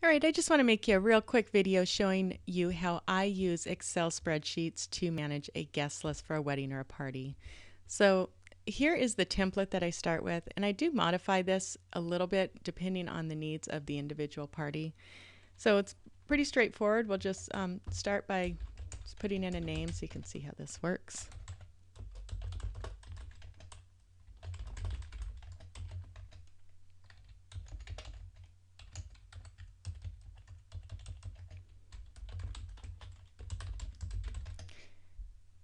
All right, I just want to make you a real quick video showing you how I use Excel spreadsheets to manage a guest list for a wedding or a party. So here is the template that I start with, and I do modify this a little bit depending on the needs of the individual party. So it's pretty straightforward. We'll just start by just putting in a name so you can see how this works.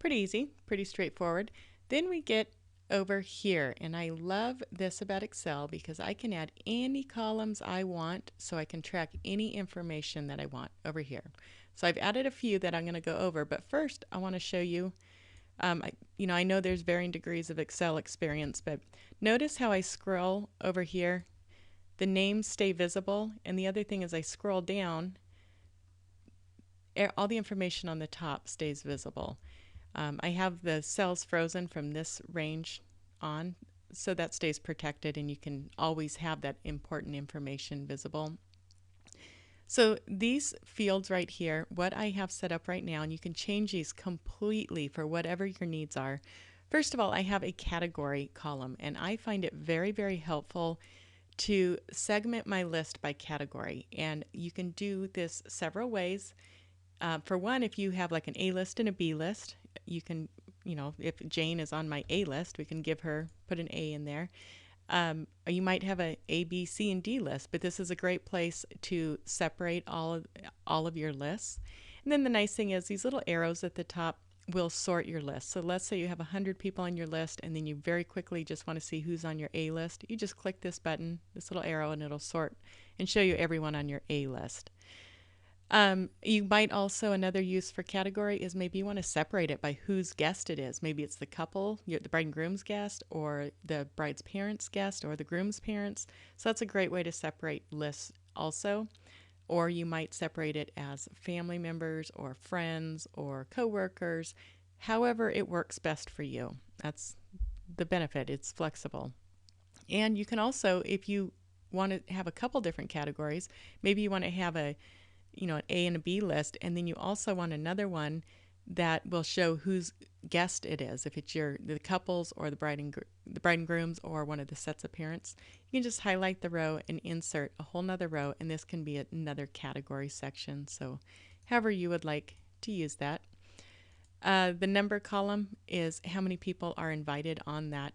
Pretty easy, pretty straightforward. Then we get over here, and I love this about Excel because I can add any columns I want, so I can track any information that I want over here. So I've added a few that I'm going to go over, but first I want to show you, I know there's varying degrees of Excel experience, but notice how I scroll over here, the names stay visible, and the other thing is I scroll down, all the information on the top stays visible. I have the cells frozen from this range on, so that stays protected and you can always have that important information visible. So these fields right here, what I have set up right now, and you can change these completely for whatever your needs are. First of all, I have a category column, and I find it very, very helpful to segment my list by category. And you can do this several ways. For one, if you have like an A list and a B list, you can, if Jane is on my A list, we can put an A in there. You might have a B, C, and D list, but this is a great place to separate all of your lists. And then the nice thing is these little arrows at the top will sort your list. So let's say you have 100 people on your list and then you very quickly just want to see who's on your A list. You just click this button, this little arrow, and it'll sort and show you everyone on your A list. You might also, another use for category is maybe you want to separate it by whose guest it is. Maybe it's the couple, the bride and groom's guest, or the bride's parents' guest, or the groom's parents. So that's a great way to separate lists also. Or you might separate it as family members or friends or coworkers. However it works best for you. That's the benefit. It's flexible. And you can also, if you want to have a couple different categories, maybe you want to have an A and a B list, and then you also want another one that will show whose guest it is. If it's the couples or the bride and grooms or one of the sets of parents, you can just highlight the row and insert a whole nother row, and this can be another category section. So however you would like to use that. The number column is how many people are invited on that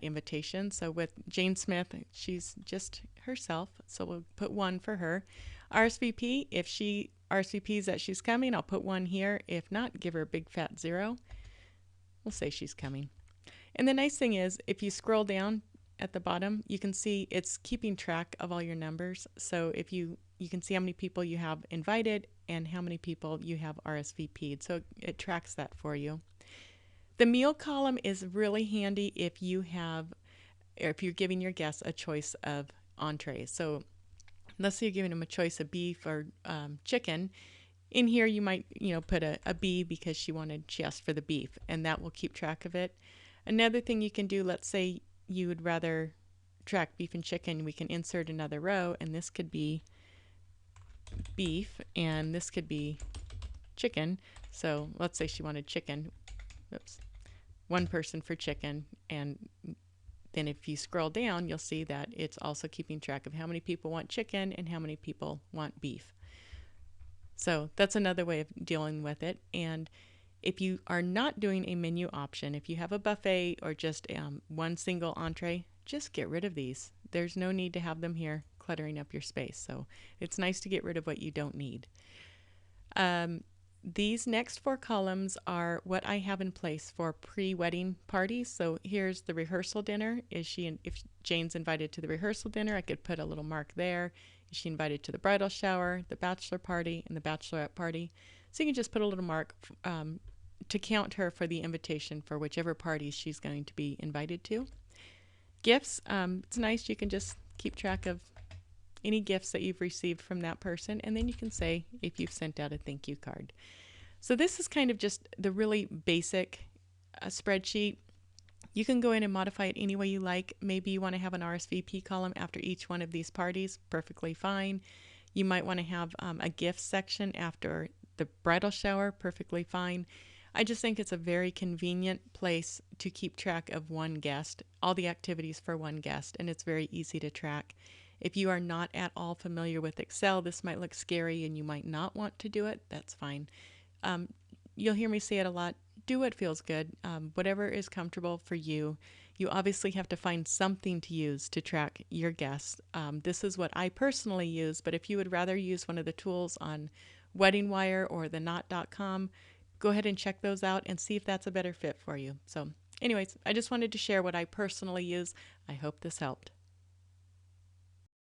invitation. So with Jane Smith, she's just herself, so we'll put 1 for her. RSVP, if she RSVPs that she's coming, I'll put 1 here. If not, give her a big fat 0. We'll say she's coming. And the nice thing is, if you scroll down at the bottom, you can see it's keeping track of all your numbers. So if you can see how many people you have invited and how many people you have RSVP'd. So it tracks that for you. The meal column is really handy if you're giving your guests a choice of entrees. So let's say you're giving them a choice of beef or chicken. In here you might put a B because she asked for the beef, and that will keep track of it. Another thing you can do, let's say you would rather track beef and chicken, we can insert another row, and this could be beef and this could be chicken. So let's say she wanted chicken. Oops. 1 person for chicken, and then if you scroll down, you'll see that it's also keeping track of how many people want chicken and how many people want beef. So that's another way of dealing with it. And if you are not doing a menu option, if you have a buffet or just 1 single entree, just get rid of these. There's no need to have them here cluttering up your space. So it's nice to get rid of what you don't need. These next 4 columns are what I have in place for pre-wedding parties. So here's the rehearsal dinner. If Jane's invited to the rehearsal dinner, I could put a little mark there. Is she invited to the bridal shower, the bachelor party, and the bachelorette party? So you can just put a little mark to count her for the invitation for whichever parties she's going to be invited to. Gifts, it's nice. You can just keep track of any gifts that you've received from that person, and then you can say if you've sent out a thank you card. So this is kind of just the really basic spreadsheet. You can go in and modify it any way you like. Maybe you want to have an RSVP column after each one of these parties, perfectly fine. You might want to have a gift section after the bridal shower, perfectly fine. I just think it's a very convenient place to keep track of one guest, all the activities for one guest, and it's very easy to track. If you are not at all familiar with Excel, this might look scary and you might not want to do it. That's fine. Um, you'll hear me say it a lot. Do what feels good, whatever is comfortable for you. You obviously have to find something to use to track your guests. This is what I personally use, but if you would rather use one of the tools on Wedding Wire or the knot.com, go ahead and check those out and see if that's a better fit for you. So, anyways, I just wanted to share what I personally use. I hope this helped.